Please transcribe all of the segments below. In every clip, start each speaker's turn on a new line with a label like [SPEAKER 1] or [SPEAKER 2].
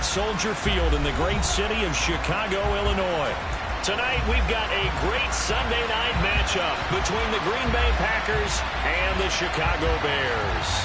[SPEAKER 1] at Soldier Field in the great city of Chicago, Illinois. Tonight, we've got a great Sunday night matchup between the Green Bay Packers and the Chicago Bears.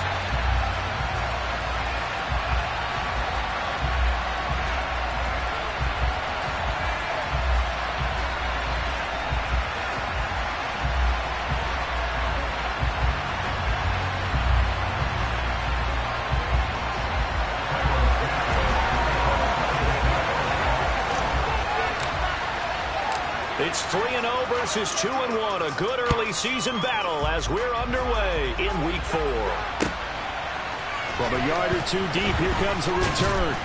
[SPEAKER 1] It's 3-0 versus 2-1. A good early season battle as we're underway in Week 4. From a yard or two deep, here comes a return.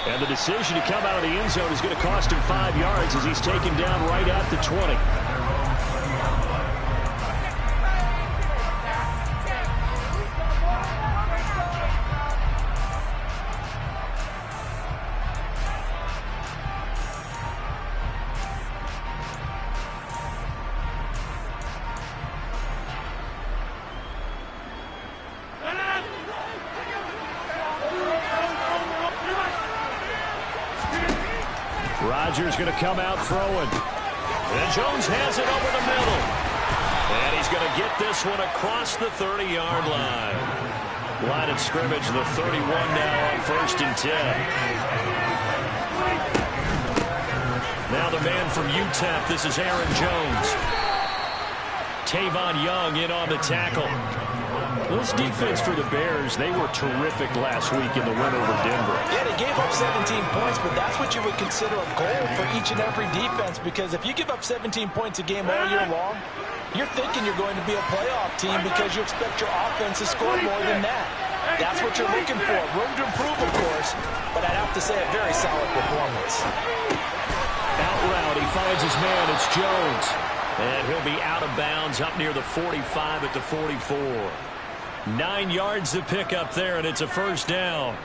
[SPEAKER 1] And the decision to come out of the end zone is going to cost him 5 yards as he's taken down right at the 20. Rodgers going to come out throwing. And Jones has it over the middle. And he's going to get this one across the 30-yard line. Line of scrimmage, the 31 now on 1st and 10. Now the man from UTEP, this is Aaron Jones. Tavon Young in on the tackle. This defense for the Bears, they were terrific last week in the win over Denver.
[SPEAKER 2] Yeah, they gave up 17 points, but that's what you would consider a goal for each and every defense, because if you give up 17 points a game all year long, you're thinking you're going to be a playoff team because you expect your offense to score more than that. That's what you're looking for. Room to improve, of course, but I'd have to say a very solid performance.
[SPEAKER 1] Out route, he finds his man. It's Jones. And he'll be out of bounds up near the 45 at the 44. 9 yards to pick up there, and it's a first down.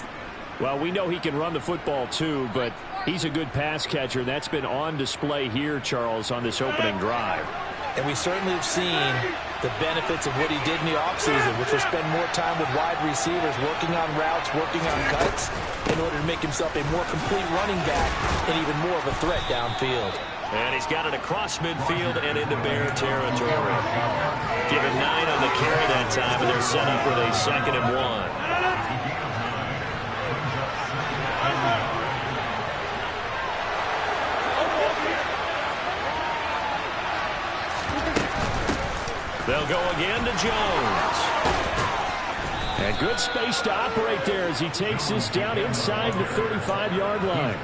[SPEAKER 1] Well, we know he can run the football too, but he's a good pass catcher, and that's been on display here, Charles, on this opening drive.
[SPEAKER 2] And we certainly have seen the benefits of what he did in the offseason, which was spend more time with wide receivers, working on routes, working on cuts, in order to make himself a more complete running back and even more of a threat downfield.
[SPEAKER 1] And he's got it across midfield and into Bear territory. Give him 9 on the carry that time, and they're set up with a 2nd and 1. They'll go again to Jones. And good space to operate there as he takes this down inside the 35-yard line.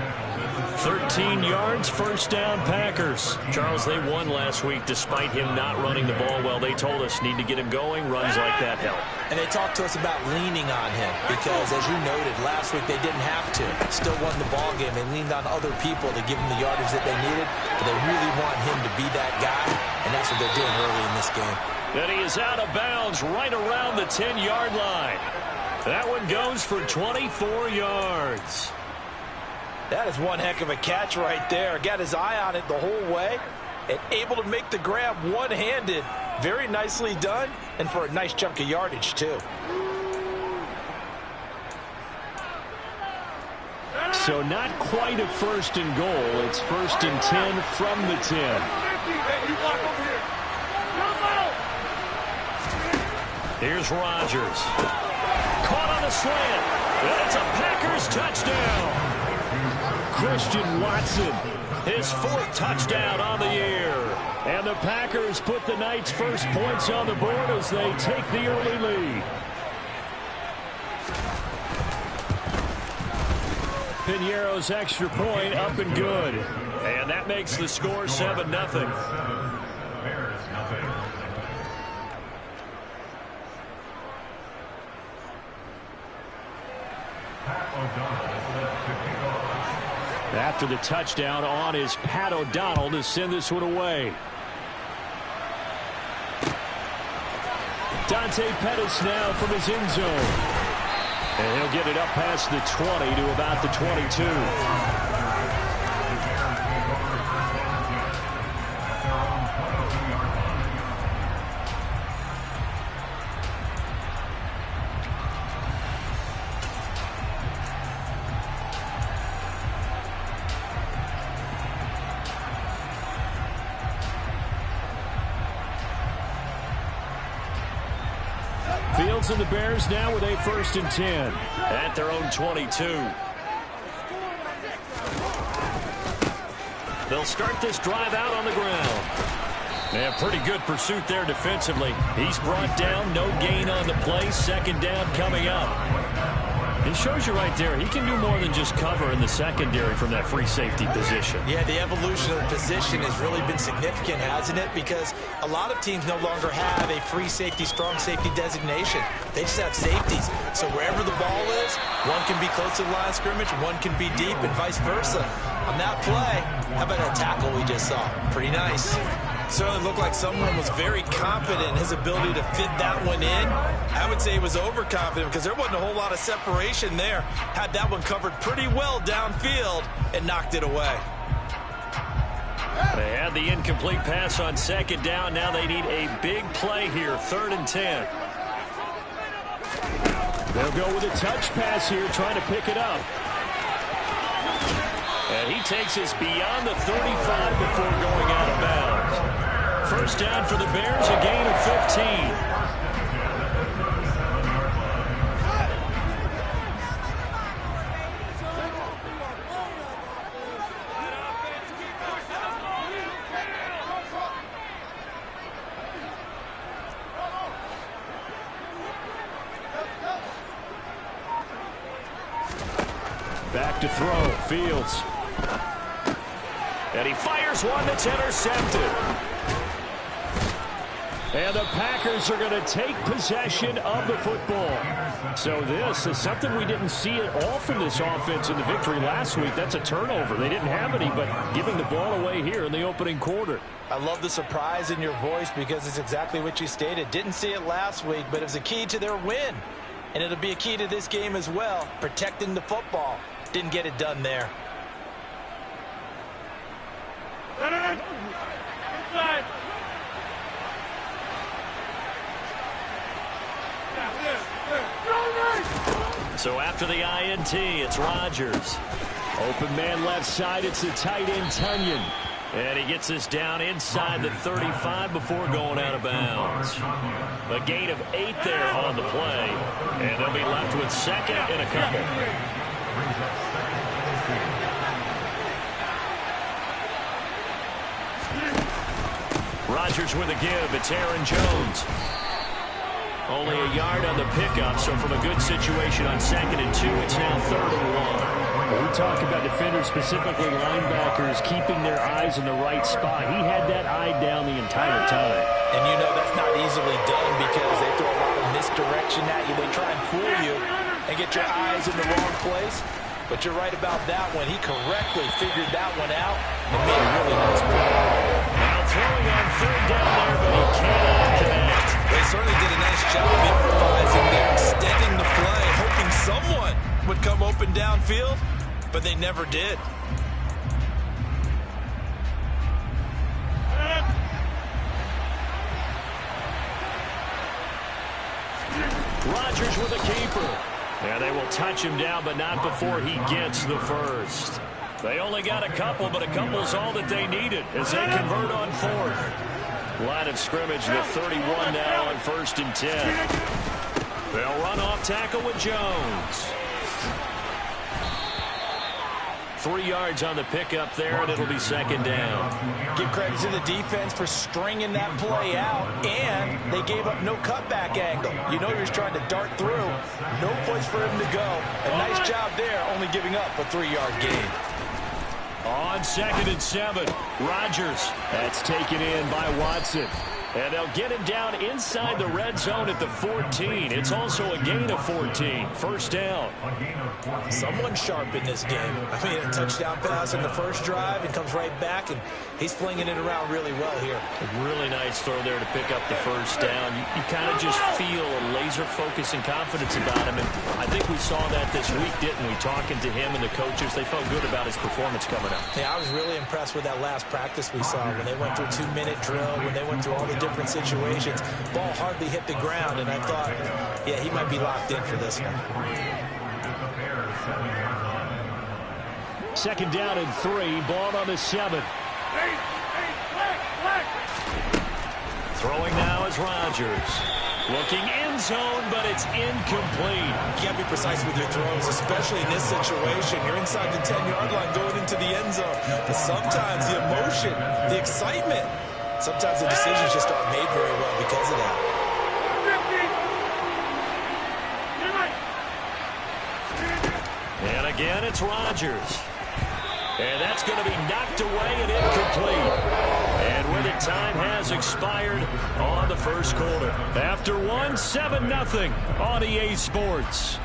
[SPEAKER 1] 13 yards, first down, Packers. Charles, they won last week despite him not running the ball well. They told us need to get him going. Runs like that help.
[SPEAKER 2] And they talked to us about leaning on him because, as you noted, last week they didn't have to. Still won the ball game. They leaned on other people to give him the yardage that they needed, but they really want him to be that guy, and that's what they're doing early in this game.
[SPEAKER 1] And he is out of bounds right around the 10-yard line. That one goes for 24 yards.
[SPEAKER 2] That is one heck of a catch right there. Got his eye on it the whole way and able to make the grab one-handed. Very nicely done, and for a nice chunk of yardage, too.
[SPEAKER 1] So not quite a 1st and goal. It's 1st and 10 from the 10. Here's Rodgers. Caught on a slant. And it's a Packers touchdown. Christian Watson, his 4th touchdown on the year. And the Packers put the night's first points on the board as they take the early lead. Piñeiro's extra point up and good. And that makes the score 7-0. After the touchdown, on is Pat O'Donnell to send this one away. Dante Pettis now from his end zone. And he'll get it up past the 20 to about the 22. Fields and the Bears now with a 1st and 10 at their own 22. They'll start this drive out on the ground. And pretty good pursuit there defensively. He's brought down, no gain on the play. 2nd down coming up. It shows you right there, he can do more than just cover in the secondary from that free safety position.
[SPEAKER 2] Yeah, the evolution of the position has really been significant, hasn't it? Because a lot of teams no longer have a free safety, strong safety designation. They just have safeties. So wherever the ball is, one can be close to the line of scrimmage, one can be deep, and vice versa. On that play, how about that tackle we just saw? Pretty nice. Certainly looked like someone was very confident in his ability to fit that one in. I would say he was overconfident because there wasn't a whole lot of separation there. Had that one covered pretty well downfield and knocked it away.
[SPEAKER 1] They had the incomplete pass on 2nd down. Now they need a big play here, 3rd and 10. They'll go with a touch pass here, trying to pick it up. And he takes us beyond the 35 before going out of bounds. 1st down for the Bears, a gain of 15. Back to throw, Fields. And he fires one that's intercepted. And the Packers are going to take possession of the football. So this is something we didn't see at all from this offense in the victory last week. That's a turnover. They didn't have any, but giving the ball away here in the opening quarter.
[SPEAKER 2] I love the surprise in your voice because it's exactly what you stated. Didn't see it last week, but it was a key to their win. And it'll be a key to this game as well, protecting the football. Didn't get it done there. Inside.
[SPEAKER 1] So after the INT, it's Rodgers. Open man left side, it's the tight end Tunyon. And he gets us down inside the 35 before going out of bounds. A gain of 8 there on the play. And they'll be left with 2nd and a couple. Rodgers with a give. It's Aaron Jones. Only a yard on the pickup, so from a good situation on 2nd and 2, it's now 3rd and 1.
[SPEAKER 3] When we talk about defenders, specifically linebackers, keeping their eyes in the right spot. He had that eye down the entire time.
[SPEAKER 2] And you know that's not easily done because they throw a lot of misdirection at you. They try and fool you and get your eyes in the wrong place. But you're right about that one. He correctly figured that one out and made a really nice play.
[SPEAKER 1] Now throwing on 3rd down there, but he cannot connect.
[SPEAKER 2] They certainly did a nice job improvising there, extending the play, hoping someone would come open downfield, but they never did.
[SPEAKER 1] Rodgers with a keeper. Yeah, they will touch him down, but not before he gets the first. They only got a couple, but a couple's all that they needed as they convert on 4th. Line of scrimmage, the 31 now on 1st and 10. They'll run off tackle with Jones. 3 yards on the pickup there, and it'll be 2nd down.
[SPEAKER 2] Give credit to the defense for stringing that play out, and they gave up no cutback angle. You know he was trying to dart through. No place for him to go. A nice job there, only giving up a 3-yard gain.
[SPEAKER 1] On 2nd and 7, Rodgers.
[SPEAKER 3] That's taken in by Watson.
[SPEAKER 1] And they'll get him down inside the red zone at the 14. It's also a gain of 14. 1st down.
[SPEAKER 2] Someone sharp in this game. I mean, a touchdown pass in the first drive and comes right back, and he's flinging it around really well here.
[SPEAKER 1] A really nice throw there to pick up the 1st down. You kind of just feel a laser focus and confidence about him, and I think we saw that this week, didn't we? Talking to him and the coaches, they felt good about his performance coming up.
[SPEAKER 2] Yeah, I was really impressed with that last practice we saw when they went through 2-minute drill, when they went through all the different situations. Ball hardly hit the ground, and I thought, yeah, he might be locked in for this one.
[SPEAKER 3] 2nd down and 3. Ball on the 7.
[SPEAKER 1] Throwing now is Rodgers. Looking end zone, but it's incomplete.
[SPEAKER 2] You can't be precise with your throws, especially in this situation. You're inside the 10-yard line going into the end zone. But sometimes the emotion, the excitement, sometimes the decisions just aren't made very well because of that.
[SPEAKER 1] And again, it's Rodgers. And that's going to be knocked away and incomplete. And with it, time has expired on the first quarter. After one, 7-0 on EA Sports.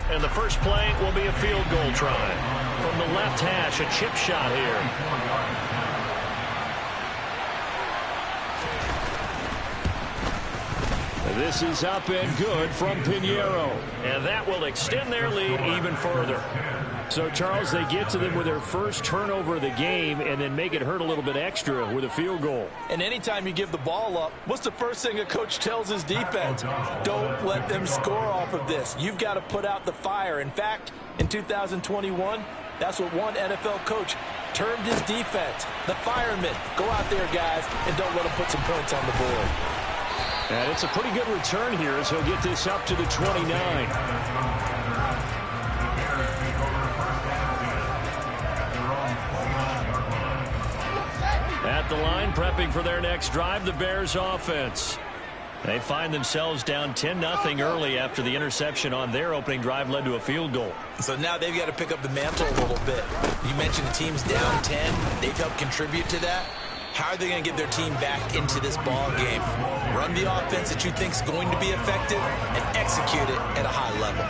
[SPEAKER 1] And the first play will be a field goal try. From the left hash, a chip shot here. This is up and good from Pinheiro. And that will extend their lead even further. So, Charles, they get to them with their first turnover of the game and then make it hurt a little bit extra with a field goal.
[SPEAKER 2] And anytime you give the ball up, what's the first thing a coach tells his defense? Don't let them score off of this. You've got to put out the fire. In fact, in 2021, that's what one NFL coach termed his defense. The firemen. Go out there, guys, and don't let them put some points on the board.
[SPEAKER 1] And it's a pretty good return here as he'll get this up to the 29. At the line, prepping for their next drive, the Bears offense. They find themselves down 10-0 early after the interception on their opening drive led to a field goal.
[SPEAKER 2] So now they've got to pick up the mantle a little bit. You mentioned the team's down 10. They've helped contribute to that. How are they going to get their team back into this ball game? Run the offense that you think is going to be effective and execute it at a high level.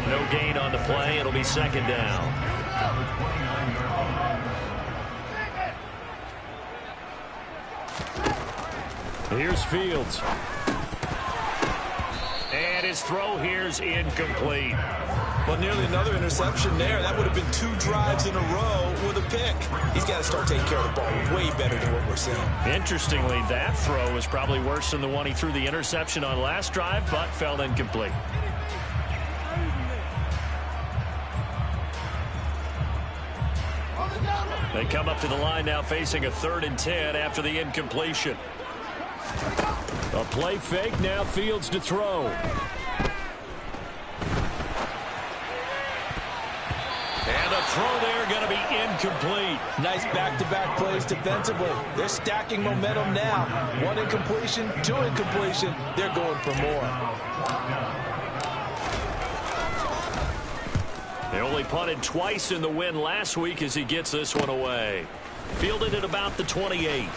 [SPEAKER 1] No gain on the play. It'll be second down. Here's Fields. And his throw here's incomplete.
[SPEAKER 2] Well, nearly another interception there. That would have been 2 drives in a row with a pick. He's got to start taking care of the ball way better than what we're seeing.
[SPEAKER 1] Interestingly, that throw was probably worse than the one he threw the interception on last drive, but fell incomplete. They come up to the line now facing a 3rd and 10 after the incompletion. A play fake, now Fields to throw. And a throw there going to be incomplete.
[SPEAKER 2] Nice back-to-back plays defensively. They're stacking momentum now. 1 incompletion, 2 incompletion. They're going for more.
[SPEAKER 1] They only punted twice in the win last week as he gets this one away. Fielded at about the 28.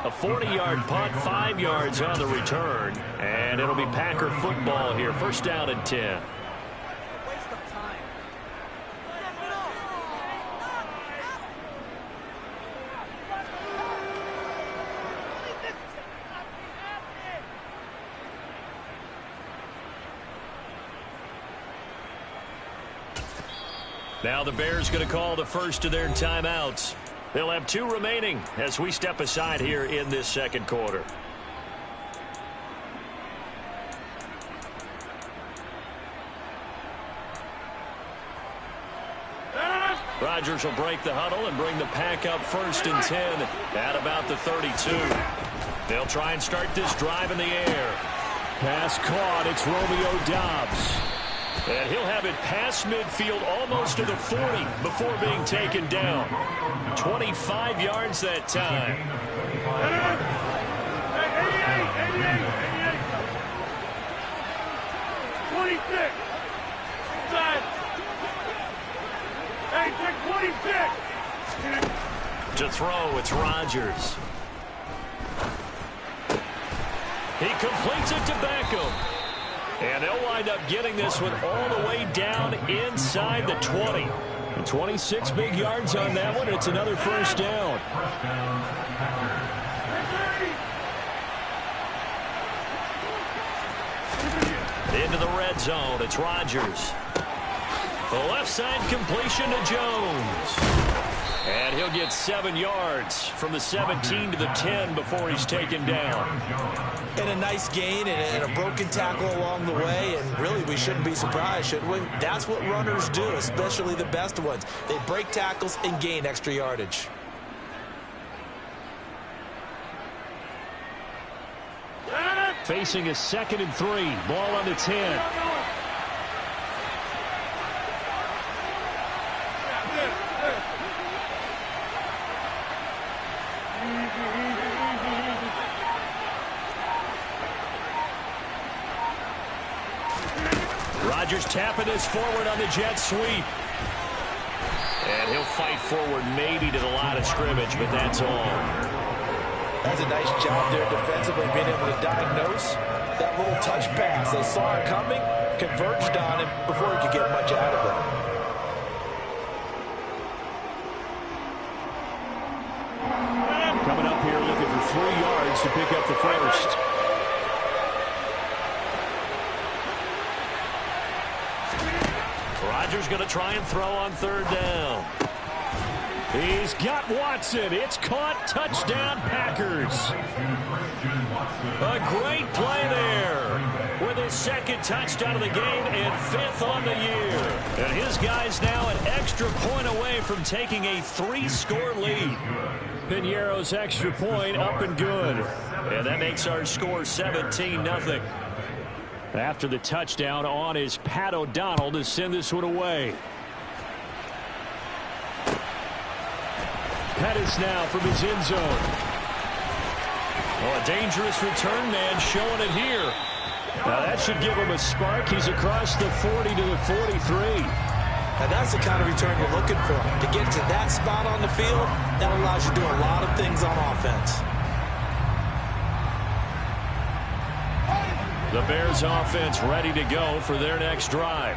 [SPEAKER 1] A 40-yard punt, 5 yards on the return. And it'll be Packer football here. First down and 10. Now the Bears going to call the first of their timeouts. They'll have 2 remaining as we step aside here in this second quarter. Rodgers will break the huddle and bring the pack up 1st and 10 at about the 32. They'll try and start this drive in the air. Pass caught. It's Romeo Doubs. And he'll have it past midfield almost to the 40 before being taken down. 25 yards that time.
[SPEAKER 4] 26. Inside. Hey, take 26.
[SPEAKER 1] To throw, it's Rodgers. He completes it to Beckham. And they'll wind up getting this one all the way down inside the 20. And 26 big yards on that one. It's another first down. Into the red zone. It's Rodgers. The left side completion to Jones. And he'll get 7 yards from the 17 to the 10 before he's taken down.
[SPEAKER 2] And a nice gain and a broken tackle along the way, and really we shouldn't be surprised, should we? That's what runners do, especially the best ones. They break tackles and gain extra yardage.
[SPEAKER 3] Facing a 2nd and 3. Ball on the 10.
[SPEAKER 1] Rodgers tapping this forward on the jet sweep. And he'll fight forward maybe to the line of scrimmage, but that's all.
[SPEAKER 2] That's a nice job there defensively, being able to diagnose that little touch pass. They saw it coming, converged on him before he could get much out of it.
[SPEAKER 3] Coming up here looking for 3 yards to pick up the first.
[SPEAKER 1] Rodgers going to try and throw on 3rd down.
[SPEAKER 3] He's got Watson. It's caught. Touchdown, Packers.
[SPEAKER 1] A great play there with his 2nd touchdown of the game and 5th on the year. And his guy's now an extra point away from taking a 3-score lead.
[SPEAKER 3] Piñeiro's extra point up and good.
[SPEAKER 1] And that makes our score 17-0.
[SPEAKER 3] After the touchdown, on is Pat O'Donnell to send this one away. Pettis now from his end zone.
[SPEAKER 1] Oh, a dangerous return man showing it here.
[SPEAKER 3] Now that should give him a spark. He's across the 40 to the 43.
[SPEAKER 2] And that's the kind of return you're looking for. To get to that spot on the field, that allows you to do a lot of things on offense.
[SPEAKER 1] The Bears offense ready to go for their next drive.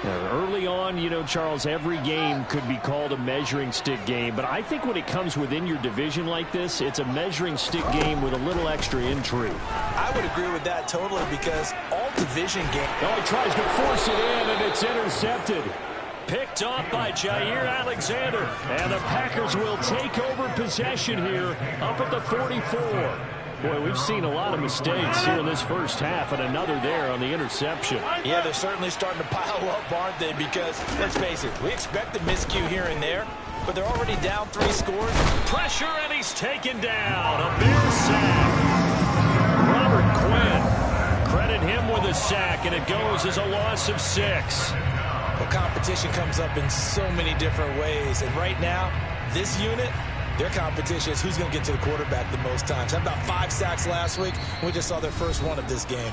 [SPEAKER 3] Early on, you know, Charles, every game could be called a measuring stick game. But I think when it comes within your division like this, it's a measuring stick game with a little extra intrigue.
[SPEAKER 2] I would agree with that totally, because all division games...
[SPEAKER 3] Oh, he tries to force it in, and it's intercepted.
[SPEAKER 1] Picked off by Jair Alexander.
[SPEAKER 3] And the Packers will take over possession here up at the 44. Boy, we've seen a lot of mistakes here in this first half, and another there on the interception.
[SPEAKER 2] Yeah, they're certainly starting to pile up, aren't they? Because, let's face it, we expected miscue here and there, but they're already down 3 scores.
[SPEAKER 1] Pressure, and he's taken down. A Bears sack. Robert Quinn. Credit him with a sack, and it goes as a loss of 6.
[SPEAKER 2] Well, competition comes up in so many different ways, and right now, this unit... their competition is who's going to get to the quarterback the most times. Had about 5 sacks last week. We just saw their first one of this game.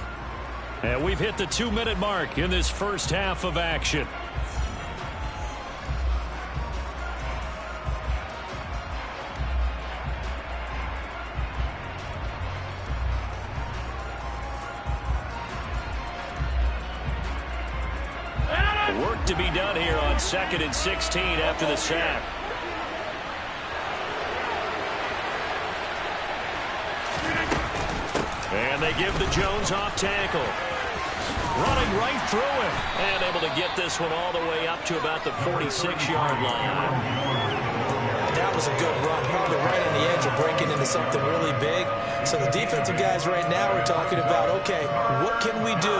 [SPEAKER 1] And we've hit the 2-minute mark in this first half of action. Work to be done here on 2nd and 16 after the sack. And they give the Jones off tackle. Running right through him. And able to get this one all the way up to about the 46-yard line.
[SPEAKER 2] That was a good run. Probably right on the edge of breaking into something really big. So the defensive guys right now are talking about, okay, what can we do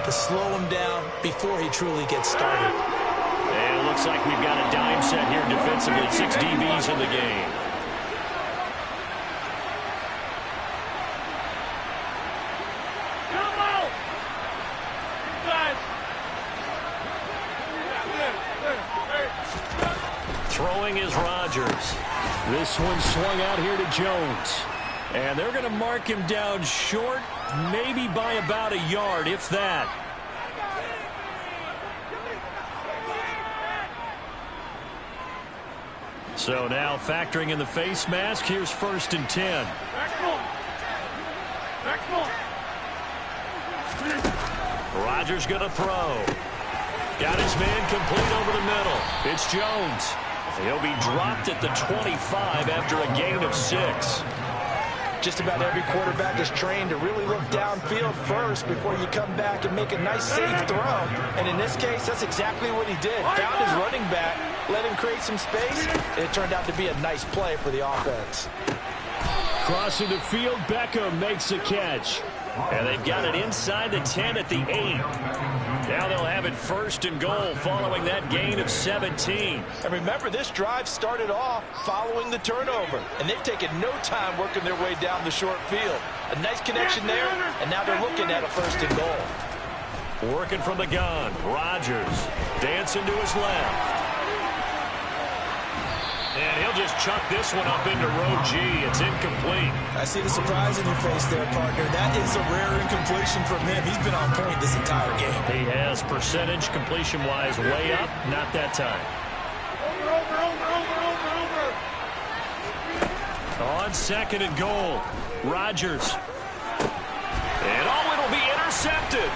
[SPEAKER 2] to slow him down before he truly gets started?
[SPEAKER 1] And it looks like we've got a dime set here defensively. 6 DBs in the game. Throwing is Rodgers.
[SPEAKER 3] This one swung out here to Jones.
[SPEAKER 1] And they're going to mark him down short, maybe by about a yard, if that. So now factoring in the face mask, here's 1st and 10. Rodgers going to throw. Got his man complete over the middle. It's Jones. He'll be dropped at the 25 after a gain of 6.
[SPEAKER 2] Just about every quarterback is trained to really look downfield first before you come back and make a nice, safe throw. And in this case, that's exactly what he did. Found his running back, let him create some space. It turned out to be a nice play for the offense.
[SPEAKER 3] Crossing the field, Beckham makes the catch.
[SPEAKER 1] And they've got it inside the 10 at the 8. Now they'll have it first and goal following that gain of 17.
[SPEAKER 2] And remember, this drive started off following the turnover. And they've taken no time working their way down the short field. A nice connection there, and now they're looking at a first and goal.
[SPEAKER 1] Working from the gun, Rodgers dancing to his left. And he'll just chuck this one up into row G. It's incomplete.
[SPEAKER 2] I see the surprise in your face there, partner. That is a rare incompletion from him. He's been on point this entire game.
[SPEAKER 1] He has percentage completion-wise way up. Not that time. On second and goal, Rodgers. And it'll be intercepted.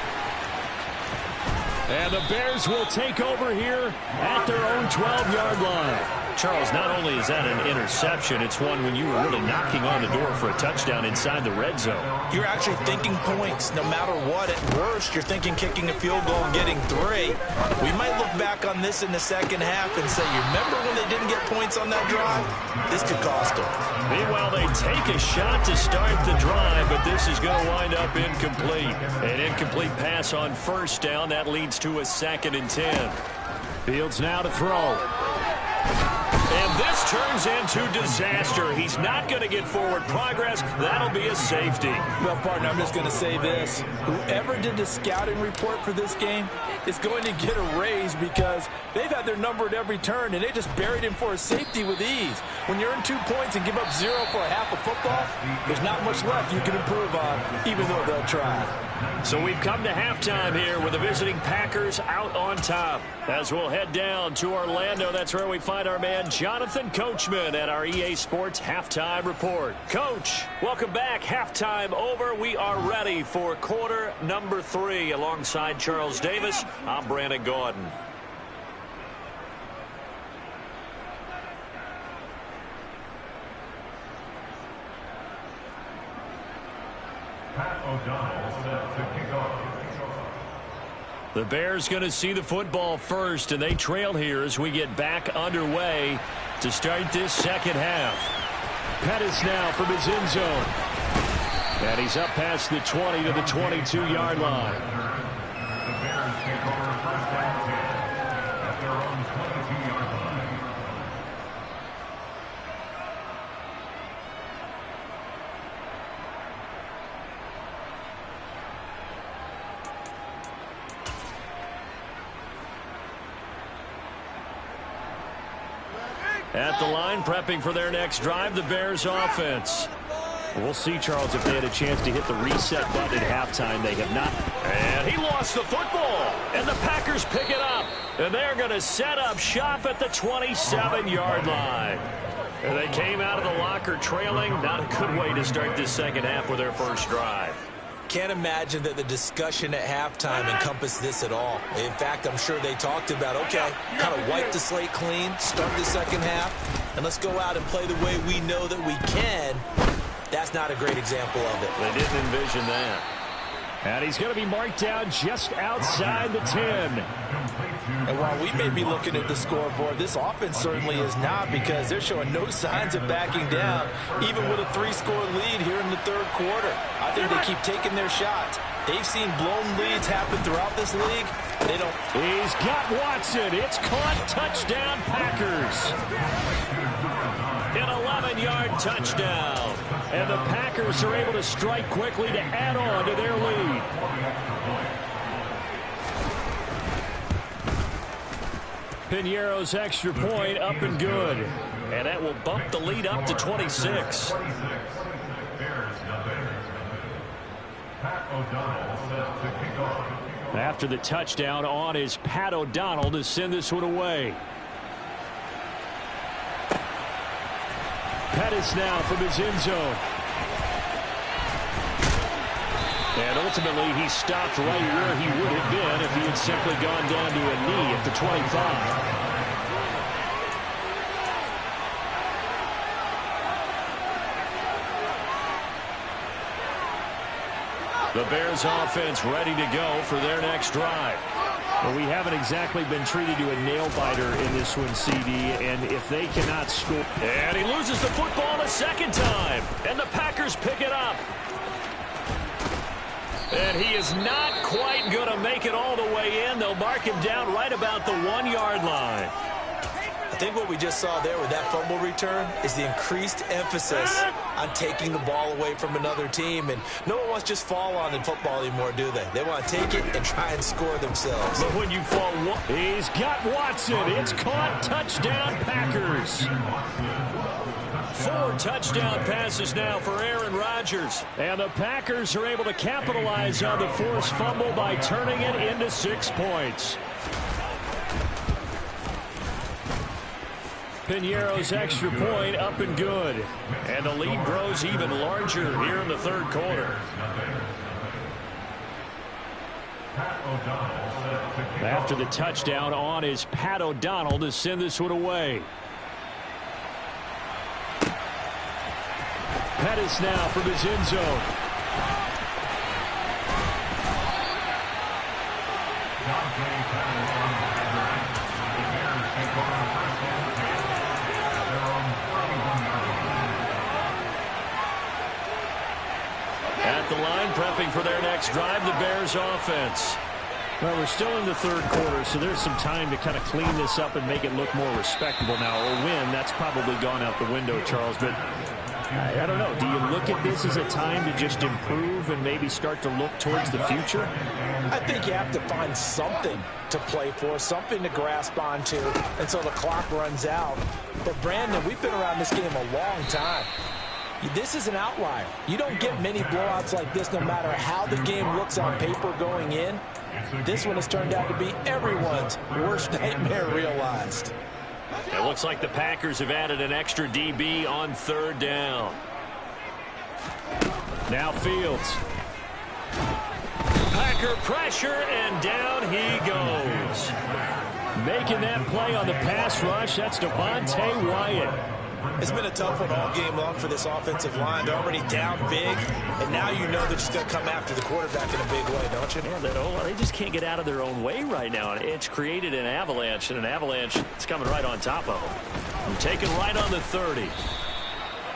[SPEAKER 3] And the Bears will take over here at their own 12-yard line.
[SPEAKER 1] Charles, not only is that an interception, it's one when you were really knocking on the door for a touchdown inside the red zone.
[SPEAKER 2] You're actually thinking points no matter what. At worst, you're thinking kicking a field goal and getting 3. We might look back on this in the second half and say, you remember when they didn't get points on that drive? This could cost them.
[SPEAKER 1] Meanwhile, they take a shot to start the drive, but this is going to wind up incomplete. An incomplete pass on first down. That leads to a 2nd and 10.
[SPEAKER 3] Fields now to throw.
[SPEAKER 1] And this turns into disaster. He's not going to get forward progress. That'll be a safety.
[SPEAKER 2] Well, partner, I'm just going to say this. Whoever did the scouting report for this game is going to get a raise because they've had their number at every turn, and they just buried him for a safety with ease. When you earn 2 points and give up 0 for a half of football, there's not much left you can improve on, even though they'll try.
[SPEAKER 1] So we've come to halftime here with the visiting Packers out on top. As we'll head down to Orlando, that's where we find our man Jonathan Coachman at our EA Sports Halftime Report. Coach, welcome back. Halftime over. We are ready for quarter number 3. Alongside Charles Davis, I'm Brandon Gaudin.
[SPEAKER 5] Pat O'Donnell set to kick off.
[SPEAKER 1] The Bears going to see the football first, and they trail here as we get back underway to start this second half.
[SPEAKER 3] Pettis now from his end zone. And he's up past the 20 to the 22-yard line.
[SPEAKER 5] The Bears take over first down 10 at their own 22-yard line.
[SPEAKER 1] At the line, prepping for their next drive, the Bears offense.
[SPEAKER 3] We'll see, Charles, if they had a chance to hit the reset button at halftime. They have not.
[SPEAKER 1] And he lost the football. And the Packers pick it up. And they're going to set up shop at the 27-yard line. And they came out of the locker trailing. Not a good way to start this second half with their first drive.
[SPEAKER 2] Can't imagine that the discussion at halftime encompassed this at all. In fact, I'm sure they talked about, okay, kind of wipe the slate clean, start the second half, and let's go out and play the way we know that we can. That's not a great example of it.
[SPEAKER 1] They didn't envision that.
[SPEAKER 3] And he's going to be marked down just outside the 10.
[SPEAKER 2] And while we may be looking at the scoreboard, this offense certainly is not, because they're showing no signs of backing down, even with a 3-score lead here in the third quarter. I think they keep taking their shots. They've seen blown leads happen throughout this league. They don't.
[SPEAKER 3] He's got Watson. It's caught. Touchdown, Packers.
[SPEAKER 1] An 11-yard touchdown.
[SPEAKER 3] And the Packers are able to strike quickly to add on to their lead. Piñeiro's extra point up and good.
[SPEAKER 1] And that will bump the lead up to 26.
[SPEAKER 3] After the touchdown, on is Pat O'Donnell to send this one away. Pettis now from his end zone. And ultimately, he stopped right where he would have been if he had simply gone down to a knee at the 25.
[SPEAKER 1] The Bears offense ready to go for their next drive.
[SPEAKER 3] Well, we haven't exactly been treated to a nail-biter in this one, CD, and if they cannot score...
[SPEAKER 1] And he loses the football a second time, and the Packers pick it up. And he is not quite going to make it all the way in. They'll mark him down right about the 1-yard line.
[SPEAKER 2] I think what we just saw there with that fumble return is the increased emphasis on taking the ball away from another team. And no one wants to just fall on in football anymore, do they? They want to take it and try and score themselves.
[SPEAKER 1] But when you fall...
[SPEAKER 3] He's got Watson. It's caught. Touchdown, Packers.
[SPEAKER 1] 4 touchdown passes now for Aaron Rodgers.
[SPEAKER 3] And the Packers are able to capitalize on the forced fumble by turning it into 6 points. Piñeiro's extra point up and good.
[SPEAKER 1] And the lead grows even larger here in the third quarter.
[SPEAKER 3] After the touchdown, on is Pat O'Donnell to send this one away. Pettis now from his end zone.
[SPEAKER 1] At the line, prepping for their next drive, the Bears offense.
[SPEAKER 3] Well, we're still in the third quarter, so there's some time to kind of clean this up and make it look more respectable now. Or win, that's probably gone out the window, Charles. But I don't know. Do you look at this as a time to just improve and maybe start to look towards the future?
[SPEAKER 2] I think you have to find something to play for, something to grasp onto until the clock runs out. But, Brandon, we've been around this game a long time. This is an outlier. You don't get many blowouts like this no matter how the game looks on paper going in. This one has turned out to be everyone's worst nightmare realized.
[SPEAKER 1] It looks like the Packers have added an extra DB on third down.
[SPEAKER 3] Now Fields.
[SPEAKER 1] Packer pressure, and down he goes.
[SPEAKER 3] Making that play on the pass rush, that's Devontae Wyatt.
[SPEAKER 2] It's been a tough one all game long for this offensive line. They're already down big, and now you know they're just going to come after the quarterback in a big way, don't you?
[SPEAKER 1] Yeah, they just can't get out of their own way right now. It's created an avalanche, and an avalanche is coming right on top of them. Taken right on the 30.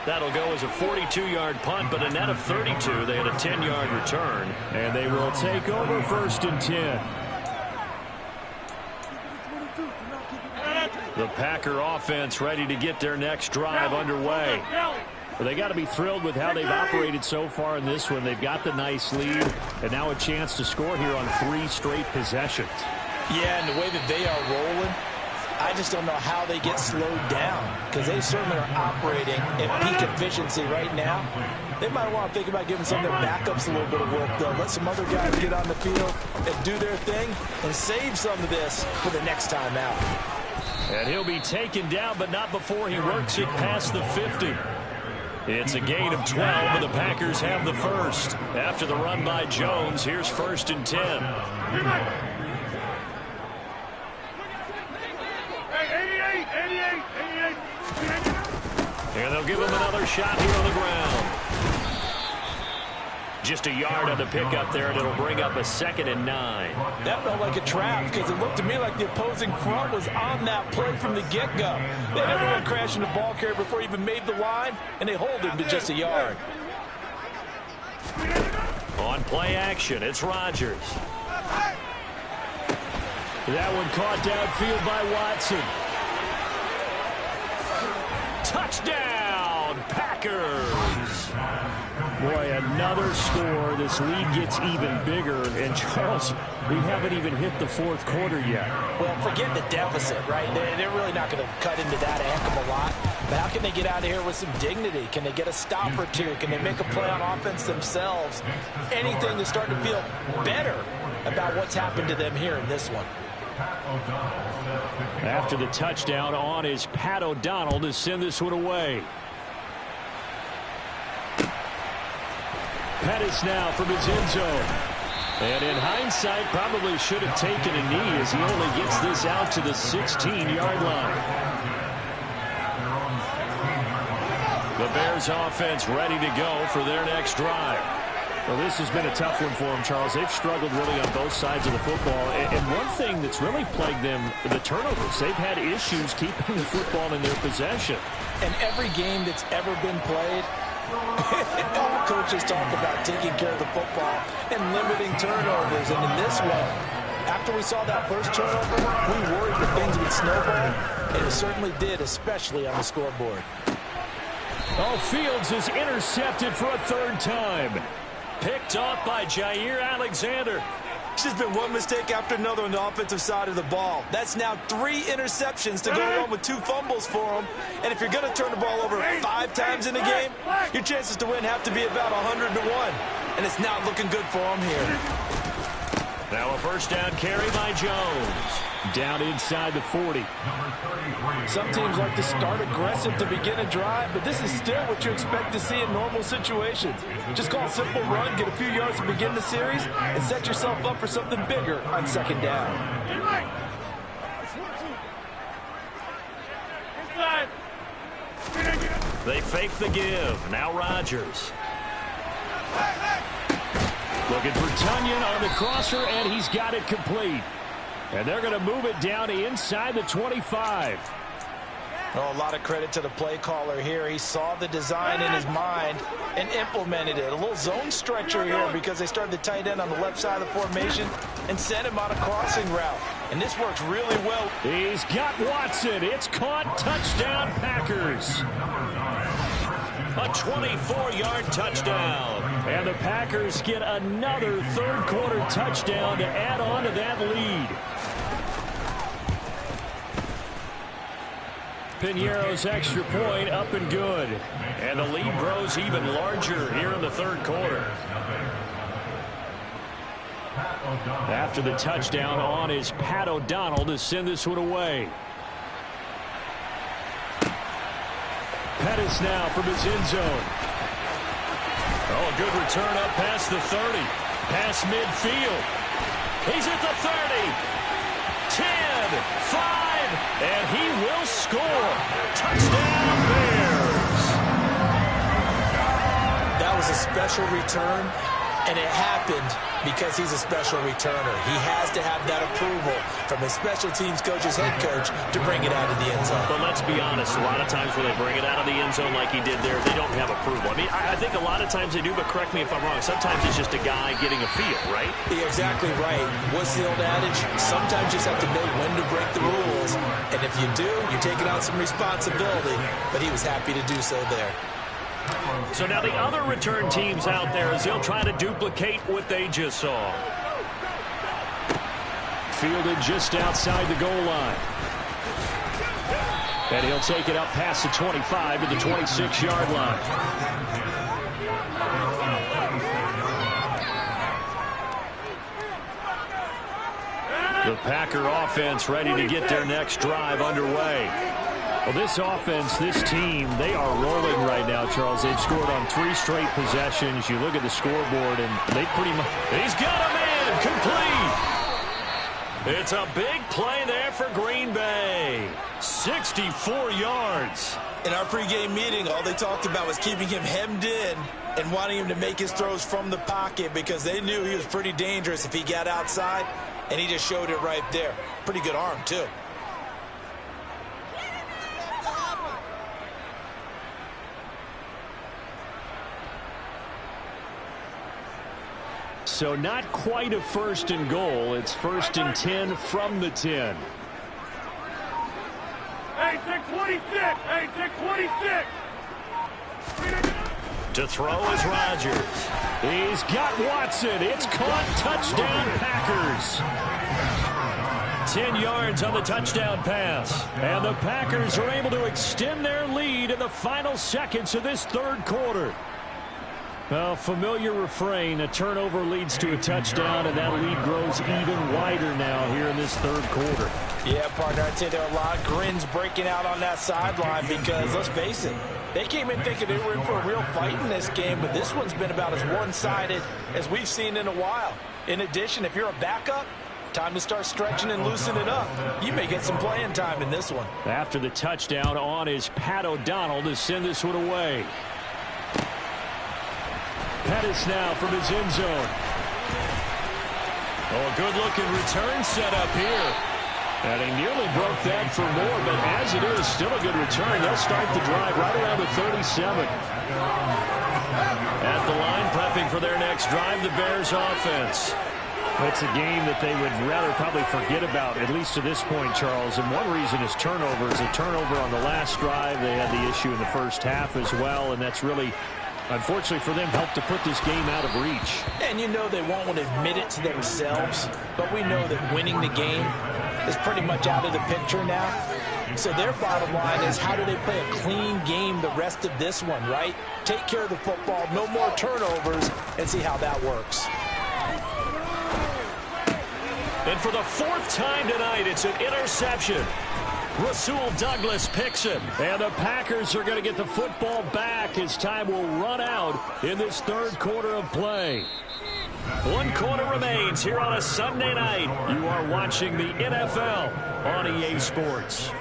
[SPEAKER 1] That'll go as a 42-yard punt, but a net of 32. They had a 10-yard return.
[SPEAKER 3] And they will take over 1st and 10.
[SPEAKER 1] The Packer offense ready to get their next drive underway.
[SPEAKER 3] Well, they got to be thrilled with how they've operated so far in this one. They've got the nice lead, and now a chance to score here on 3 straight possessions.
[SPEAKER 2] Yeah, and the way that they are rolling, I just don't know how they get slowed down, because they certainly are operating at peak efficiency right now. They might want to think about giving some of their backups a little bit of work, though. Let some other guys get on the field and do their thing and save some of this for the next time out.
[SPEAKER 1] And he'll be taken down, but not before he works it past the 50. It's a gain of 12, but the Packers have the first. After the run by Jones, here's 1st and 10. And they'll give him another shot here on the ground. Just a yard on the pickup there, and it'll bring up a 2nd and 9.
[SPEAKER 2] That felt like a trap, because it looked to me like the opposing front was on that play from the get-go. They had everyone crashing the ball carrier before he even made the line, and they hold him to just a yard.
[SPEAKER 1] On play action, it's Rodgers.
[SPEAKER 3] That one caught downfield by Watson.
[SPEAKER 1] Touchdown, Packers!
[SPEAKER 3] Boy, another score. This lead gets even bigger. And, Charles, we haven't even hit the 4th quarter yet.
[SPEAKER 2] Well, forget the deficit, right? They're really not going to cut into that a heck of a lot. But how can they get out of here with some dignity? Can they get a stop or two? Can they make a play on offense themselves? Anything to start to feel better about what's happened to them here in this one.
[SPEAKER 3] After the touchdown, on is Pat O'Donnell to send this one away. Pettis now from his end zone. And in hindsight, probably should have taken a knee as he only gets this out to the 16-yard line. The Bears offense ready to go for their next drive. Well, this has been a tough one for them, Charles. They've struggled really on both sides of the football. And one thing that's really plagued them, the turnovers. They've had issues keeping the football in their possession.
[SPEAKER 2] And every game that's ever been played, all coaches talk about taking care of the football and limiting turnovers. And in this one, after we saw that first turnover, we worried that things would snowball, and it certainly did, especially on the scoreboard.
[SPEAKER 3] Oh, Fields is intercepted for a third time.
[SPEAKER 1] Picked off by Jair Alexander.
[SPEAKER 2] It's just been one mistake after another on the offensive side of the ball. That's now 3 interceptions to go along with 2 fumbles for him. And if you're going to turn the ball over 5 times in a game, your chances to win have to be about 100 to 1. And it's not looking good for him here.
[SPEAKER 1] Now a first down carry by Jones.
[SPEAKER 3] Down inside the 40.
[SPEAKER 2] Some teams like to start aggressive to begin a drive, but this is still what you expect to see in normal situations. Just call a simple run, get a few yards to begin the series, and set yourself up for something bigger on second down.
[SPEAKER 1] They fake the give. Now Rodgers.
[SPEAKER 3] Looking for Tunyon on the crosser, and he's got it complete. And they're going to move it down to inside the 25.
[SPEAKER 2] Oh, a lot of credit to the play caller here. He saw the design in his mind and implemented it. A little zone stretcher here because they started the tight end on the left side of the formation and sent him on a crossing route. And this works really well.
[SPEAKER 3] He's got Watson. It's caught. Touchdown, Packers.
[SPEAKER 1] A 24-yard touchdown.
[SPEAKER 3] And the Packers get another third-quarter touchdown to add on to that lead. Piñeiro's extra point up and good.
[SPEAKER 1] And the lead grows even larger here in the third quarter.
[SPEAKER 3] After the touchdown on is Pat O'Donnell to send this one away. Pettis now from his end zone.
[SPEAKER 1] Oh, a good return up past the 30. Past midfield. He's at the 30. 10, 5, and he will score. Touchdown, Bears.
[SPEAKER 2] That was a special return, and it happened because he's a special returner. He has to have that approval from his special teams coach's head coach to bring it out of the end zone.
[SPEAKER 1] But let's be honest, a lot of times when they bring it out of the end zone like he did there, they don't have approval. I mean, I think a lot of times they do, but correct me if I'm wrong. Sometimes it's just a guy getting a feel, right?
[SPEAKER 2] You're exactly right. What's the old adage? Sometimes you just have to know when to break the rules. And if you do, you're taking out some responsibility. But he was happy to do so there.
[SPEAKER 1] So now the other return teams out there as they'll try to duplicate what they just saw.
[SPEAKER 3] Fielded just outside the goal line. And he'll take it up past the 25 to the 26-yard line. The Packer offense ready to get their next drive underway. Well, this offense, this team, they are rolling right now, Charles. They've scored on 3 straight possessions. You look at the scoreboard, and they pretty much...
[SPEAKER 1] He's got a man complete. It's a big play there for Green Bay. 64 yards.
[SPEAKER 2] In our pregame meeting, all they talked about was keeping him hemmed in and wanting him to make his throws from the pocket because they knew he was pretty dangerous if he got outside, and he just showed it right there. Pretty good arm, too.
[SPEAKER 3] So not quite a first and goal. It's first and 10 from the 10.
[SPEAKER 4] Hey, take 26. Hey, take 26.
[SPEAKER 1] To throw is Rodgers.
[SPEAKER 3] He's got Watson. It's caught. Touchdown, Packers.
[SPEAKER 1] 10 yards on the touchdown pass.
[SPEAKER 3] And the Packers are able to extend their lead in the final seconds of this third quarter. Well, familiar refrain, a turnover leads to a touchdown, and that lead grows even wider now here in this third quarter.
[SPEAKER 2] Yeah, partner, I'd say there are a lot of grins breaking out on that sideline because, let's face it, they came in thinking they were in for a real fight in this game, but this one's been about as one-sided as we've seen in a while. In addition, if you're a backup, time to start stretching and loosening up. You may get some playing time in this one.
[SPEAKER 3] After the touchdown, on is Pat O'Donnell to send this one away. Pettis now from his end zone.
[SPEAKER 1] Oh, a good-looking return set up here.
[SPEAKER 3] And he nearly broke that for more, but as it is, still a good return. They'll start the drive right around the 37.
[SPEAKER 1] At the line, prepping for their next drive, the Bears offense.
[SPEAKER 3] It's a game that they would rather probably forget about, at least to this point, Charles. And one reason is turnovers. A turnover on the last drive. They had the issue in the first half as well, and that's really, unfortunately for them, helped to put this game out of reach.
[SPEAKER 2] And you know they won't want to admit it to themselves, but we know that winning the game is pretty much out of the picture now. So their bottom line is, how do they play a clean game the rest of this one, right? Take care of the football, no more turnovers, and see how that works.
[SPEAKER 1] And for the fourth time tonight, it's an interception. Rasul Douglas picks it.
[SPEAKER 3] And the Packers are going to get the football back as time will run out in this third quarter of play.
[SPEAKER 1] 1 quarter remains here on a Sunday night.
[SPEAKER 3] You are watching the NFL on EA Sports.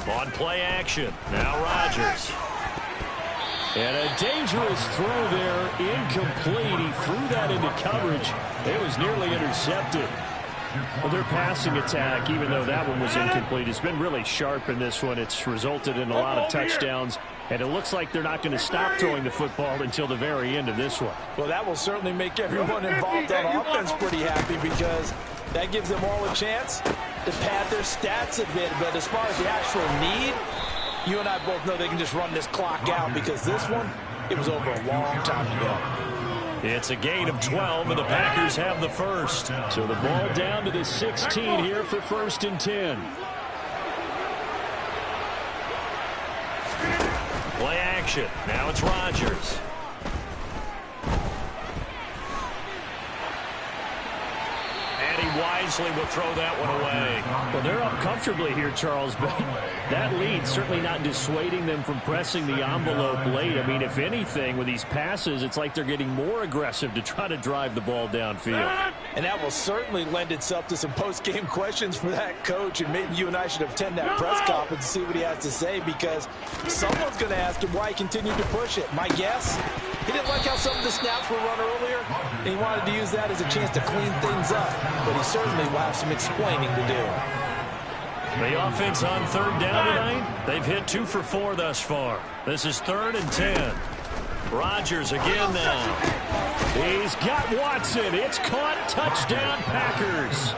[SPEAKER 1] On play action, now Rodgers.
[SPEAKER 3] And a dangerous throw there, incomplete. He threw that into coverage. It was nearly intercepted. Well, their passing attack, even though that one was incomplete, has been really sharp in this one. It's resulted in a lot of touchdowns, and it looks like they're not going to stop throwing the football until the very end of this one.
[SPEAKER 2] Well, that will certainly make everyone involved on offense pretty happy, because that gives them all a chance to pad their stats a bit. But as far as the actual need, you and I both know they can just run this clock out, because this one, it was over a long time ago.
[SPEAKER 1] It's a gain of 12, and the Packers have the first.
[SPEAKER 3] So the ball down to the 16 here for 1st and 10.
[SPEAKER 1] Play action. Now it's Rodgers. And he wisely will throw that one away.
[SPEAKER 3] Well, they're up comfortably here, Charles, but that lead certainly not dissuading them from pressing the envelope late. I mean, if anything, with these passes, it's like they're getting more aggressive to try to drive the ball downfield.
[SPEAKER 2] And that will certainly lend itself to some post-game questions for that coach, and maybe you and I should attend that press conference and see what he has to say, because someone's going to ask him why he continued to push it. My guess, he didn't like how some of the snaps were run earlier, and he wanted to use that as a chance to clean things up, but he certainly will have some explaining to do.
[SPEAKER 1] The offense on third down tonight, they've hit 2 for 4 thus far. This is 3rd and 10. Rodgers again now.
[SPEAKER 3] He's got Watson. It's caught. Touchdown, Packers.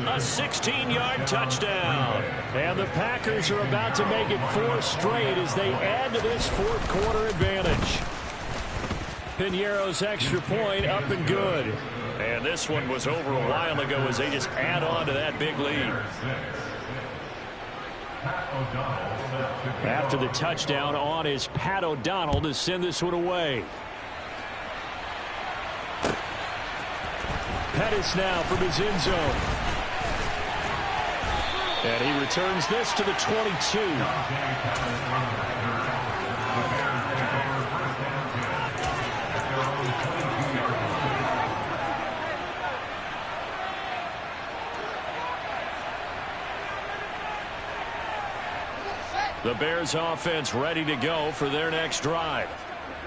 [SPEAKER 1] A 16-yard touchdown.
[SPEAKER 3] And the Packers are about to make it 4 straight as they add to this fourth quarter advantage. Piñeiro's extra point up and good.
[SPEAKER 1] And this one was over a while ago as they just add on to that big lead.
[SPEAKER 3] After the touchdown on is Pat O'Donnell to send this one away. Pettis now from his end zone. And he returns this to the 22.
[SPEAKER 1] The Bears offense ready to go for their next drive.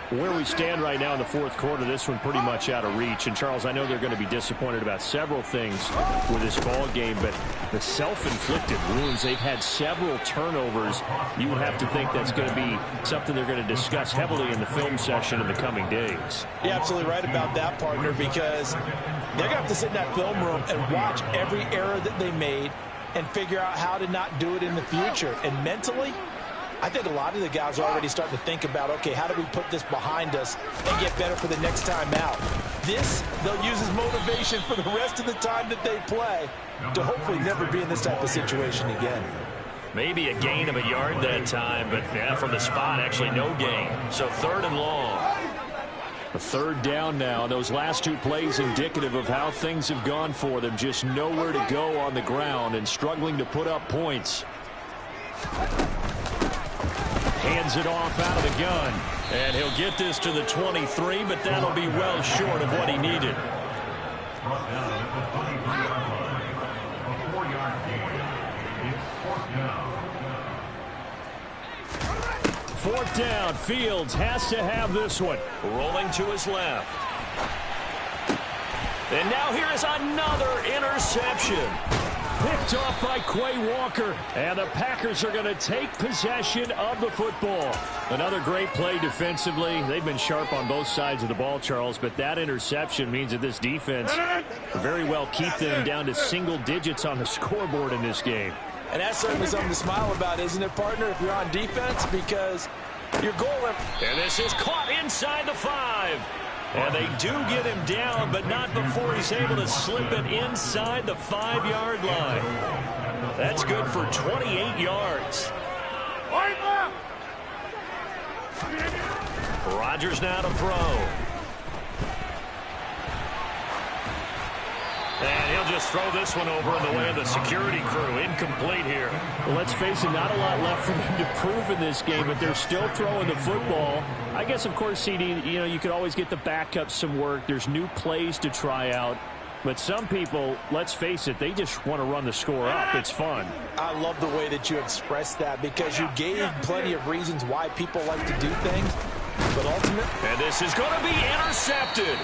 [SPEAKER 3] Where we stand right now in the fourth quarter, this one pretty much out of reach. And, Charles, I know they're going to be disappointed about several things with this ball game, but the self-inflicted wounds, they've had several turnovers. You would have to think that's going to be something they're going to discuss heavily in the film session in the coming days.
[SPEAKER 2] You're absolutely right about that, partner, because they're going to have to sit in that film room and watch every error that they made and figure out how to not do it in the future. And mentally, I think a lot of the guys are already starting to think about, okay, how do we put this behind us and get better for the next time out? This, they'll use as motivation for the rest of the time that they play to hopefully never be in this type of situation again.
[SPEAKER 1] Maybe a gain of a yard that time, but yeah, from the spot, actually no gain. So 3rd and long.
[SPEAKER 3] A 3rd down now. Those last 2 plays indicative of how things have gone for them. Just nowhere to go on the ground and struggling to put up points.
[SPEAKER 1] Hands it off out of the gun. And he'll get this to the 23, but that'll be well short of what he needed.
[SPEAKER 5] Brought down at the 23-yard line. A 4-yard gain. It's fourth down.
[SPEAKER 1] 4th down. Fields has to have this one. Rolling to his left. And now here is another interception. Picked off by Quay Walker. And the Packers are going to take possession of the football. Another great play defensively. They've been sharp on both sides of the ball, Charles, but that interception means that this defense very well keep them down to single digits on the scoreboard in this game.
[SPEAKER 2] And that's certainly something to smile about, isn't it, partner, if you're on defense? Because your goal...
[SPEAKER 1] And this is caught inside the 5. And they do get him down, but not before he's able to slip it inside the 5-yard line. That's good for 28 yards. Rodgers now to throw. And he'll just throw this one over in the way of the security crew. Incomplete here.
[SPEAKER 3] Well, let's face it, not a lot left for them to prove in this game, but they're still throwing the football. I guess, of course, CD, you could always get the backup some work. There's new plays to try out. But some people, let's face it, they just want to run the score up. It's fun.
[SPEAKER 2] I love the way that you expressed that because you gave plenty of reasons why people like to do things. But ultimately...
[SPEAKER 1] And this is going to be intercepted.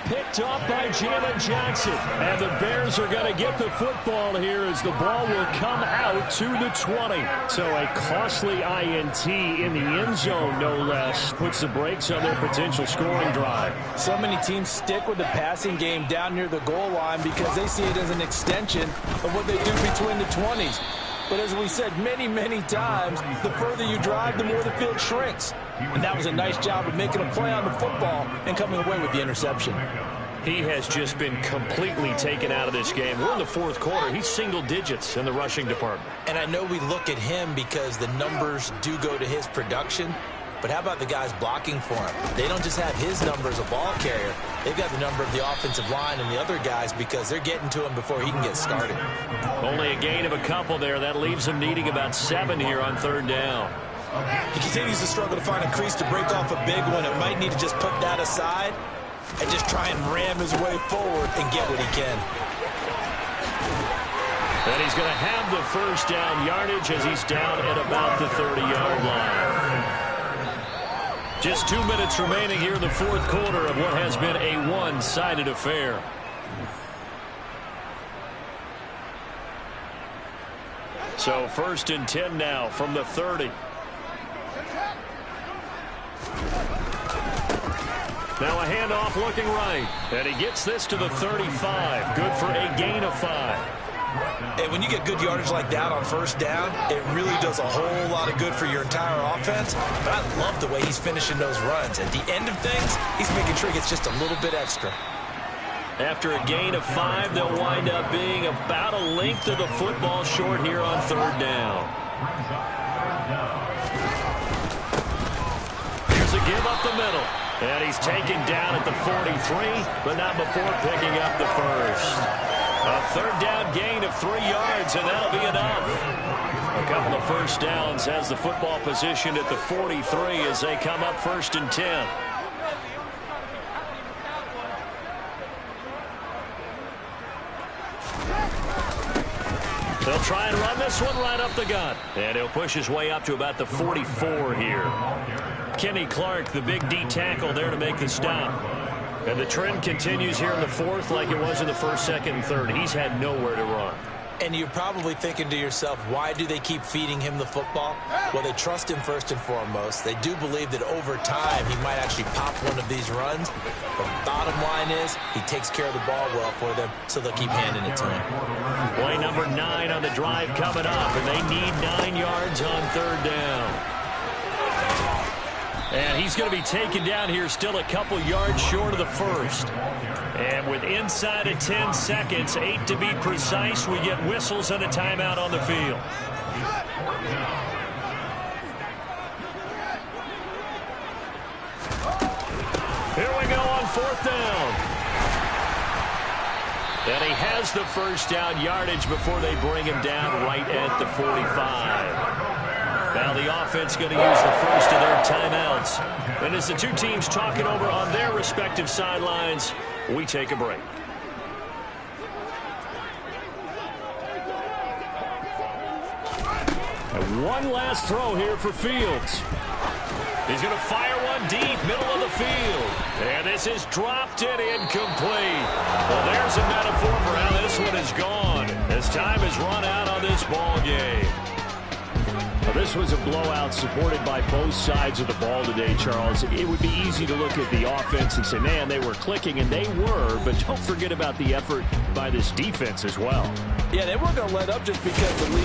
[SPEAKER 1] Picked off by Jalen Johnson. And the Bears are going to get the football here as the ball will come out to the 20. So a costly INT in the end zone, no less, puts the brakes on their potential scoring drive.
[SPEAKER 2] So many teams stick with the passing game down near the goal line because they see it as an extension of what they do between the 20s. But as we said many, many times, the further you drive, the more the field shrinks. And that was a nice job of making a play on the football and coming away with the interception.
[SPEAKER 1] He has just been completely taken out of this game. We're in the 4th quarter. He's single digits in the rushing department.
[SPEAKER 2] And I know we look at him because the numbers do go to his production. But how about the guys blocking for him? They don't just have his number as a ball carrier. They've got the number of the offensive line and the other guys because they're getting to him before he can get started.
[SPEAKER 1] Only a gain of a couple there. That leaves him needing about 7 here on 3rd down.
[SPEAKER 2] He continues to struggle to find a crease to break off a big one. It might need to just put that aside and just try and ram his way forward and get what he can.
[SPEAKER 1] And he's going to have the 1st down yardage as he's down at about the 30-yard line. Just 2 minutes remaining here in the 4th quarter of what has been a one-sided affair. So 1st and 10 now from the 30. Now a handoff looking right. And he gets this to the 35. Good for a gain of 5.
[SPEAKER 2] And when you get good yardage like that on 1st down, it really does a whole lot of good for your entire offense. But I love the way he's finishing those runs. At the end of things, he's making sure he gets just a little bit extra.
[SPEAKER 1] After a gain of 5, they'll wind up being about a length of the football short here on 3rd down. Here's a give up the middle. And he's taken down at the 43, but not before picking up the 1st. A 3rd down gain of 3 yards, and that'll be enough. A couple of 1st downs has the football position at the 43 as they come up 1st and 10. They'll try and run this one right up the gut. And he'll push his way up to about the 44 here. Kenny Clark, the big D tackle there to make the stop. And the trend continues here in the 4th like it was in the 1st, 2nd, and 3rd. He's had nowhere to run.
[SPEAKER 2] And you're probably thinking to yourself, why do they keep feeding him the football? Well, they trust him first and foremost. They do believe that over time he might actually pop one of these runs. But the bottom line is he takes care of the ball well for them, so they'll keep handing it to him.
[SPEAKER 1] Play number 9 on the drive coming up, and they need 9 yards on 3rd down. And he's going to be taken down here still a couple yards short of the 1st. And with inside of 10 seconds, 8 to be precise, we get whistles and a timeout on the field. Here we go on 4th down. And he has the 1st down yardage before they bring him down right at the 45. Now the offense going to use the first of their timeouts. And as the two teams talking over on their respective sidelines, we take a break.
[SPEAKER 3] And one last throw here for Fields.
[SPEAKER 1] He's going to fire one deep, middle of the field. And this is dropped and incomplete. Well, there's a metaphor for how this one is gone. As time has run out on this ball game.
[SPEAKER 3] Well, this was a blowout supported by both sides of the ball today, Charles. It would be easy to look at the offense and say, man, they were clicking, and they were, but don't forget about the effort by this defense as well.
[SPEAKER 2] Yeah, they weren't going to let up just because the lead